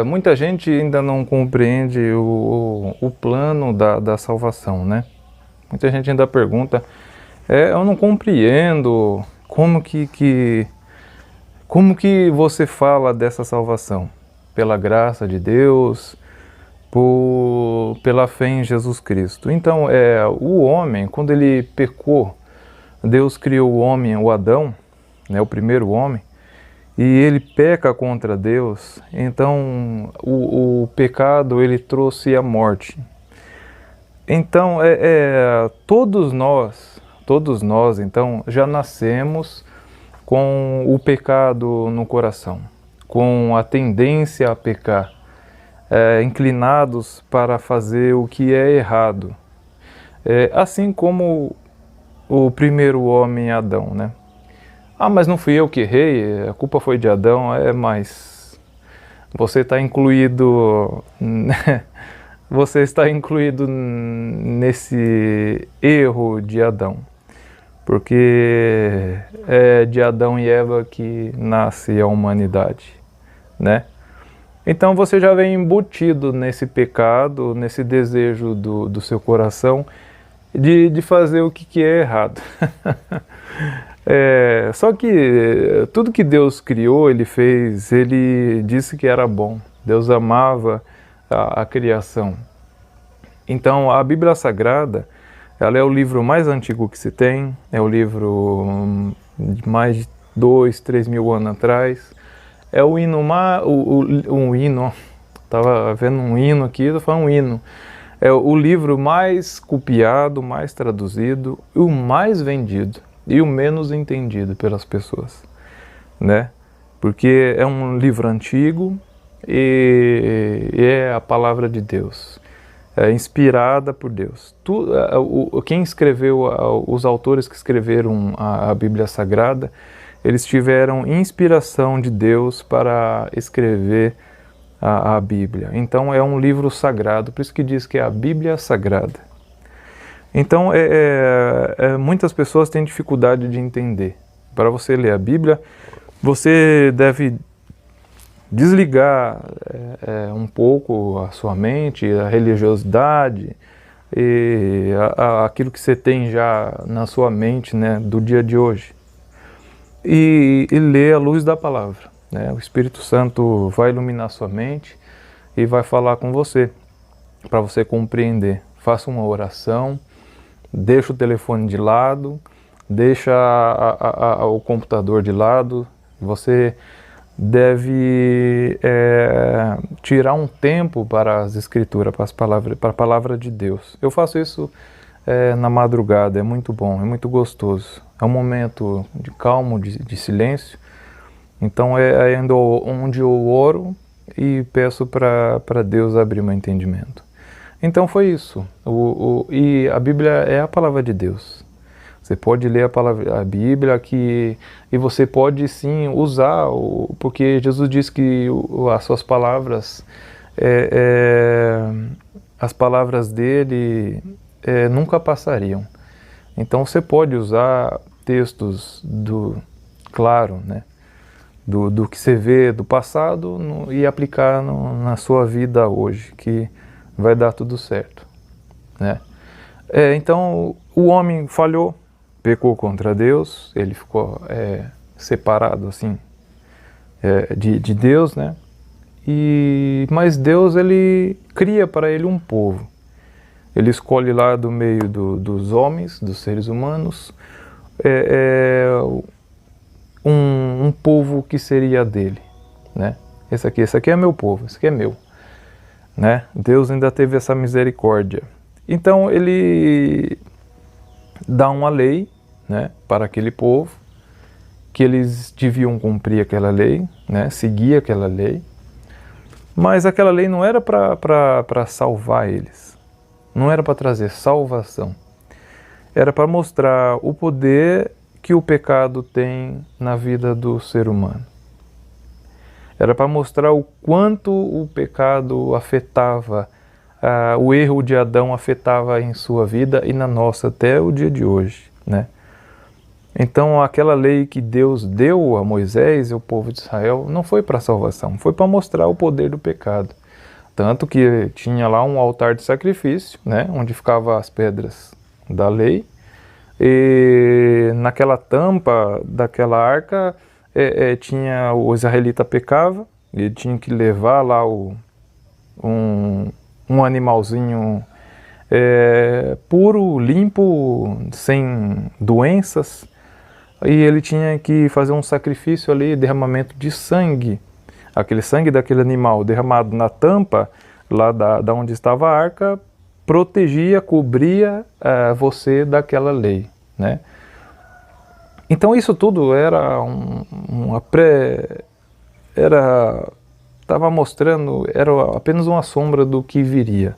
muita gente ainda não compreende o plano da salvação, né? Muita gente ainda pergunta, eu não compreendo como que você fala dessa salvação? Pela graça de Deus, pela fé em Jesus Cristo. Então, o homem, quando ele pecou, Deus criou o homem, o Adão, né, o primeiro homem, e ele peca contra Deus, então o pecado ele trouxe a morte. Então, todos nós, então, já nascemos com o pecado no coração, com a tendência a pecar, inclinados para fazer o que é errado. Assim como o primeiro homem, Adão, né? Mas não fui eu que errei, a culpa foi de Adão, mas você está incluído, você está incluído nesse erro de Adão, porque é de Adão e Eva que nasce a humanidade, né? Então você já vem embutido nesse pecado, nesse desejo do seu coração de fazer o que é errado. Só que tudo que Deus criou, Ele fez, Ele disse que era bom. Deus amava a criação. Então a Bíblia Sagrada, ela é o livro mais antigo que se tem, é o livro de mais de 2, 3 mil anos atrás. É o hino, um hino, estava vendo um hino aqui, estou falando um hino. É o livro mais copiado, mais traduzido, e o mais vendido e o menos entendido pelas pessoas, né? Porque é um livro antigo e é a palavra de Deus, é inspirada por Deus. Quem escreveu, os autores que escreveram a Bíblia Sagrada, eles tiveram inspiração de Deus para escrever a Bíblia. Então é um livro sagrado, por isso que diz que é a Bíblia Sagrada. Então muitas pessoas têm dificuldade de entender. Para você ler a Bíblia, você deve desligar um pouco a sua mente, a religiosidade, e aquilo que você tem já na sua mente, né, do dia de hoje. E ler à luz da palavra, né? O Espírito Santo vai iluminar sua mente e vai falar com você, para você compreender. Faça uma oração, deixa o telefone de lado, deixa o computador de lado. Você deve tirar um tempo para as Escrituras, para a palavra de Deus. Eu faço isso na madrugada, é muito bom, é muito gostoso. É um momento de calmo, de silêncio. Então é ainda onde eu oro e peço para Deus abrir meu entendimento. Então foi isso. E a Bíblia é a palavra de Deus. Você pode ler a Bíblia e você pode sim usar, porque Jesus disse que as suas palavras, as palavras dele nunca passariam. Então você pode usar textos claro, né, do que você vê do passado e aplicar na sua vida hoje, que vai dar tudo certo, né? Então o homem falhou, pecou contra Deus, ele ficou separado assim de Deus, né? Mas Deus, ele cria para ele um povo. Ele escolhe lá do meio dos homens, dos seres humanos, um povo que seria dele, né? Esse aqui é meu povo, esse aqui é meu, né? Deus ainda teve essa misericórdia. Então ele dá uma lei, né, para aquele povo, que eles deviam cumprir aquela lei, né, seguir aquela lei, mas aquela lei não era para salvar eles, não era para trazer salvação, era para mostrar o poder que o pecado tem na vida do ser humano. Era para mostrar o quanto o pecado afetava, o erro de Adão afetava em sua vida e na nossa até o dia de hoje, né? Então aquela lei que Deus deu a Moisés e ao povo de Israel não foi para salvação, foi para mostrar o poder do pecado. Tanto que tinha lá um altar de sacrifício, né, onde ficavam as pedras da lei, e naquela tampa daquela arca tinha o israelita pecava, ele tinha que levar lá um animalzinho puro, limpo, sem doenças, e ele tinha que fazer um sacrifício ali, derramamento de sangue. Aquele sangue daquele animal derramado na tampa, lá da onde estava a arca, protegia, cobria você daquela lei, né? Então isso tudo era estava mostrando, era apenas uma sombra do que viria.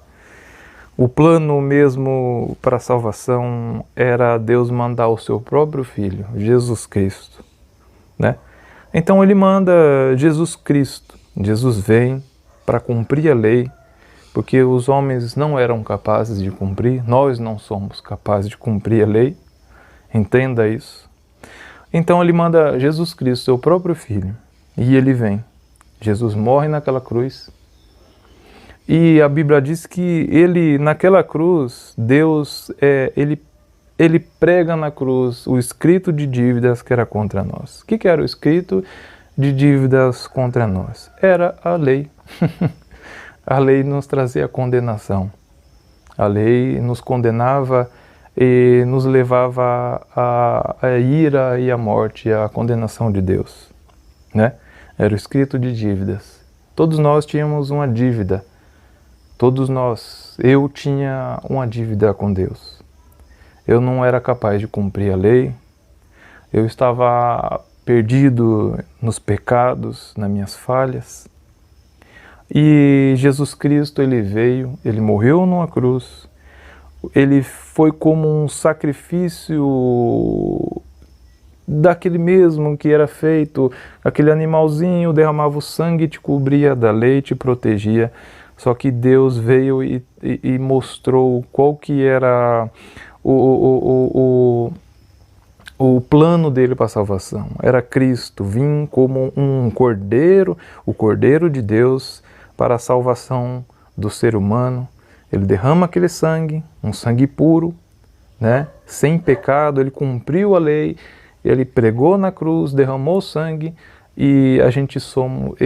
O plano mesmo para a salvação era Deus mandar o seu próprio Filho, Jesus Cristo, né? Então ele manda Jesus Cristo. Jesus vem para cumprir a lei, porque os homens não eram capazes de cumprir, nós não somos capazes de cumprir a lei, entenda isso. Então ele manda Jesus Cristo, seu próprio Filho, e ele vem. Jesus morre naquela cruz, e a Bíblia diz que ele, naquela cruz, Deus, ele prega na cruz o escrito de dívidas que era contra nós. O que era o escrito de dívidas contra nós? Era a lei. A lei nos trazia condenação. A lei nos condenava e nos levava à ira e à morte, à condenação de Deus, né? Era o escrito de dívidas. Todos nós tínhamos uma dívida. Todos nós. Eu tinha uma dívida com Deus. Eu não era capaz de cumprir a lei. Eu estava perdido nos pecados, nas minhas falhas. E Jesus Cristo, ele veio, ele morreu numa cruz. Ele foi como um sacrifício daquele mesmo que era feito, aquele animalzinho derramava o sangue, te cobria da lei, te protegia. Só que Deus veio e mostrou qual que era o plano dele para a salvação. Era Cristo, vir como um cordeiro, o cordeiro de Deus para a salvação do ser humano. Ele derrama aquele sangue, um sangue puro, né? Sem pecado, ele cumpriu a lei, ele pregou na cruz, derramou sangue, e a gente somos,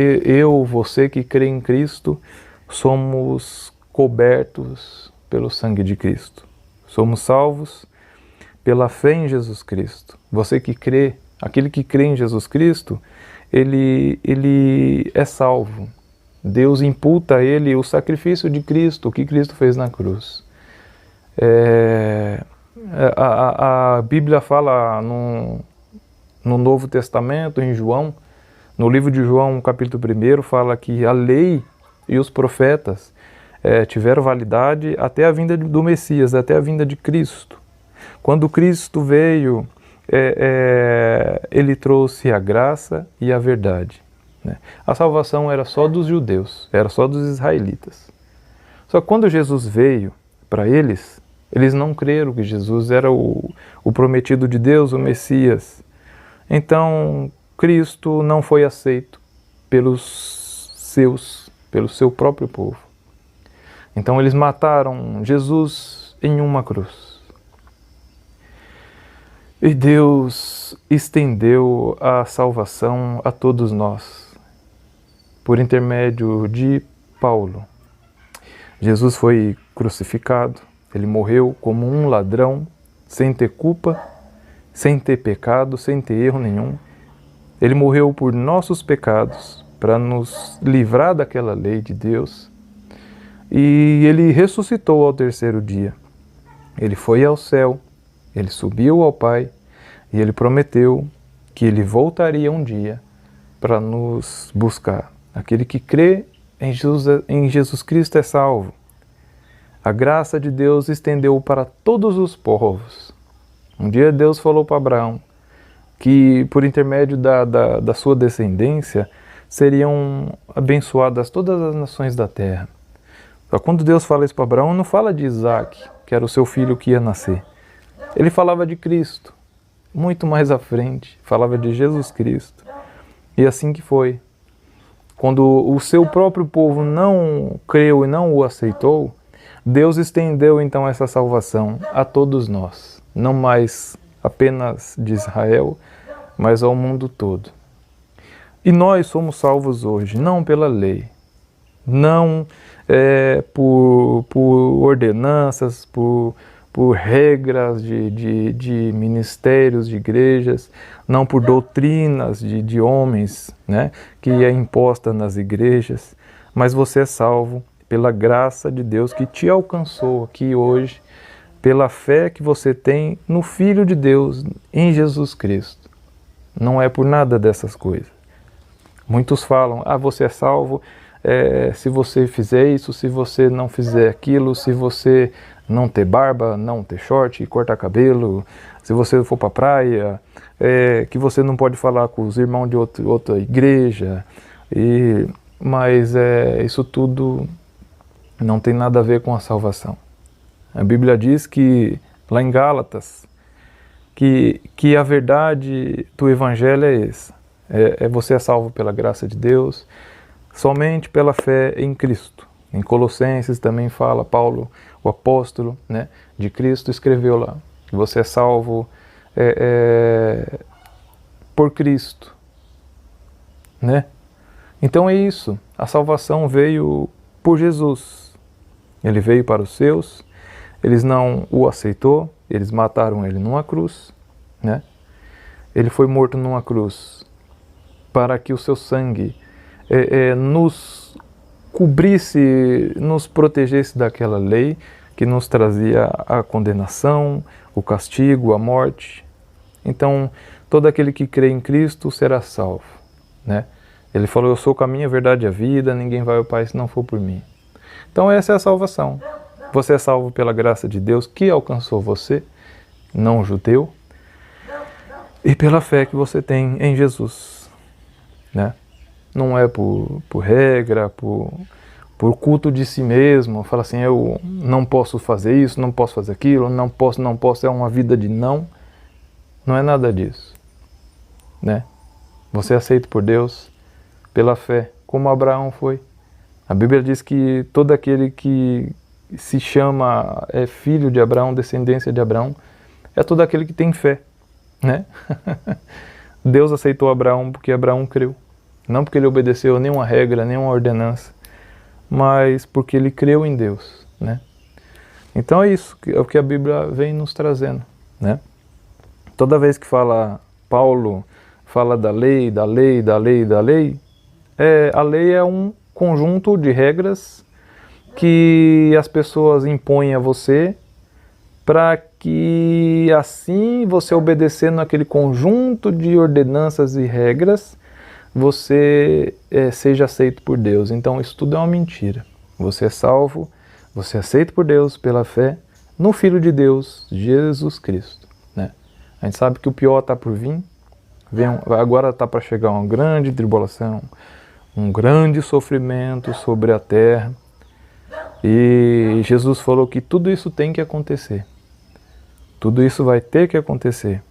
você que crê em Cristo, somos cobertos pelo sangue de Cristo. Somos salvos pela fé em Jesus Cristo. Você que crê, aquele que crê em Jesus Cristo, ele é salvo. Deus imputa a ele o sacrifício de Cristo, o que Cristo fez na cruz. A Bíblia fala no Novo Testamento, em João, no livro de João, capítulo 1, fala que a lei e os profetas tiveram validade até a vinda do Messias, até a vinda de Cristo. Quando Cristo veio, ele trouxe a graça e a verdade, né? A salvação era só dos judeus, era só dos israelitas. Só que quando Jesus veio para eles não creram que Jesus era o prometido de Deus, o Messias. Então, Cristo não foi aceito pelo seu próprio povo. Então, eles mataram Jesus em uma cruz. E Deus estendeu a salvação a todos nós, por intermédio de Paulo. Jesus foi crucificado, ele morreu como um ladrão, sem ter culpa, sem ter pecado, sem ter erro nenhum. Ele morreu por nossos pecados, para nos livrar daquela lei de Deus. E ele ressuscitou ao terceiro dia. Ele foi ao céu, ele subiu ao Pai, e ele prometeu que ele voltaria um dia para nos buscar. Aquele que crê em Jesus Cristo é salvo. A graça de Deus estendeu para todos os povos. Um dia Deus falou para Abraão que por intermédio da sua descendência seriam abençoadas todas as nações da terra. Só quando Deus fala isso para Abraão, não fala de Isaac, que era o seu filho que ia nascer. Ele falava de Cristo. muito mais à frente, falava de Jesus Cristo. E assim que foi. Quando o seu próprio povo não creu e não o aceitou, Deus estendeu então essa salvação a todos nós, não mais apenas de Israel, mas ao mundo todo. E nós somos salvos hoje, não pela lei, não por ordenanças, por regras de ministérios, de igrejas, não por doutrinas de homens, né, que é imposta nas igrejas, mas você é salvo pela graça de Deus que te alcançou aqui hoje, pela fé que você tem no Filho de Deus, em Jesus Cristo. Não é por nada dessas coisas. Muitos falam, você é salvo se você fizer isso, se você não fizer aquilo, se você não ter barba, não ter short, cortar cabelo, se você for para a praia, que você não pode falar com os irmãos de outra igreja, mas isso tudo não tem nada a ver com a salvação. A Bíblia diz que, lá em Gálatas, que a verdade do Evangelho é essa. Você é salvo pela graça de Deus, somente pela fé em Cristo. Em Colossenses também fala, Paulo, o apóstolo, né, de Cristo, escreveu lá, que você é salvo por Cristo. Né? Então é isso, a salvação veio por Jesus. Ele veio para os seus, eles não o aceitou, eles mataram ele numa cruz, né? Ele foi morto numa cruz para que o seu sangue nos cobrisse, nos protegesse daquela lei que nos trazia a condenação, o castigo, a morte. Então, todo aquele que crê em Cristo será salvo, né? Ele falou, eu sou o caminho, a verdade e a vida, ninguém vai ao Pai se não for por mim. Então essa é a salvação. Você é salvo pela graça de Deus que alcançou você, não judeu, e pela fé que você tem em Jesus, né? Não é por regra, por culto de si mesmo, fala assim, eu não posso fazer isso, não posso fazer aquilo, não posso, é uma vida de não. Não é nada disso, né? Você é aceito por Deus pela fé, como Abraão foi. A Bíblia diz que todo aquele que se chama filho de Abraão, descendência de Abraão, é todo aquele que tem fé, né? Deus aceitou Abraão porque Abraão creu. Não porque ele obedeceu a nenhuma regra, nenhuma ordenança, mas porque ele creu em Deus, né? Então é isso, é o que a Bíblia vem nos trazendo, né? Toda vez que Paulo fala da lei, da lei, da lei, da lei, a lei é um conjunto de regras que as pessoas impõem a você para que assim você obedecendo aquele conjunto de ordenanças e regras, você seja aceito por Deus. Então isso tudo é uma mentira. Você é salvo, você é aceito por Deus pela fé no Filho de Deus, Jesus Cristo, né? A gente sabe que o pior está por vir, agora está para chegar uma grande tribulação, um grande sofrimento sobre a terra. E Jesus falou que tudo isso tem que acontecer. Tudo isso vai ter que acontecer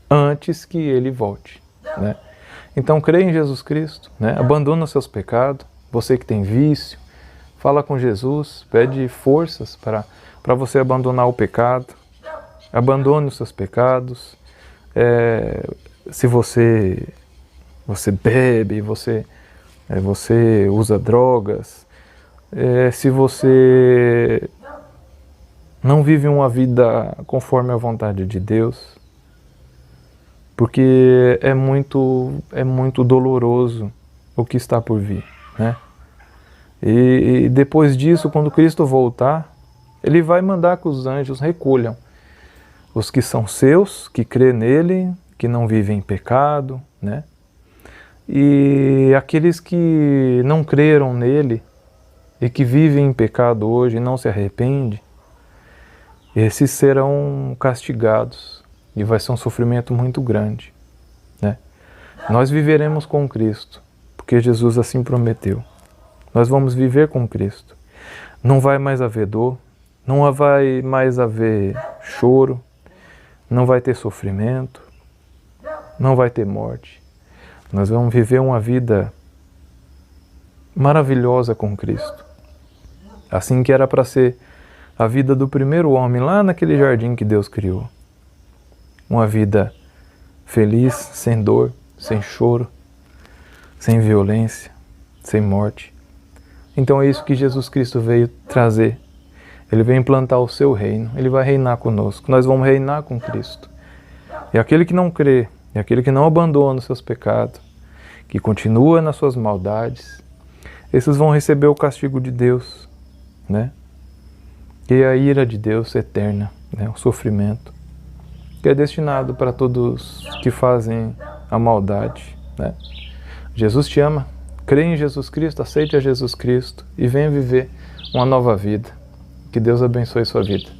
antes que Ele volte, né? Então crê em Jesus Cristo, né? Abandona os seus pecados. Você que tem vício, fala com Jesus, pede forças para você abandonar o pecado. Abandone os seus pecados. Se você bebe, você usa drogas, se você não vive uma vida conforme a vontade de Deus, porque é muito doloroso o que está por vir, né? E depois disso, quando Cristo voltar, Ele vai mandar que os anjos recolham os que são seus, que crê nele, que não vivem em pecado, né? E aqueles que não creram nele e que vivem em pecado hoje e não se arrependem, esses serão castigados e vai ser um sofrimento muito grande, né? Nós viveremos com Cristo, porque Jesus assim prometeu. Nós vamos viver com Cristo. Não vai mais haver dor, não vai mais haver choro, não vai ter sofrimento, não vai ter morte. Nós vamos viver uma vida maravilhosa com Cristo. Assim que era para ser a vida do primeiro homem lá naquele jardim que Deus criou. Uma vida feliz, sem dor, sem choro, sem violência, sem morte. Então é isso que Jesus Cristo veio trazer. Ele veio implantar o seu reino, ele vai reinar conosco, nós vamos reinar com Cristo. E aquele que não crê, e aquele que não abandona os seus pecados, que continua nas suas maldades, esses vão receber o castigo de Deus, né? E a ira de Deus eterna, né? O sofrimento, que é destinado para todos que fazem a maldade, né? Jesus te ama, crê em Jesus Cristo, aceite a Jesus Cristo e venha viver uma nova vida. Que Deus abençoe sua vida.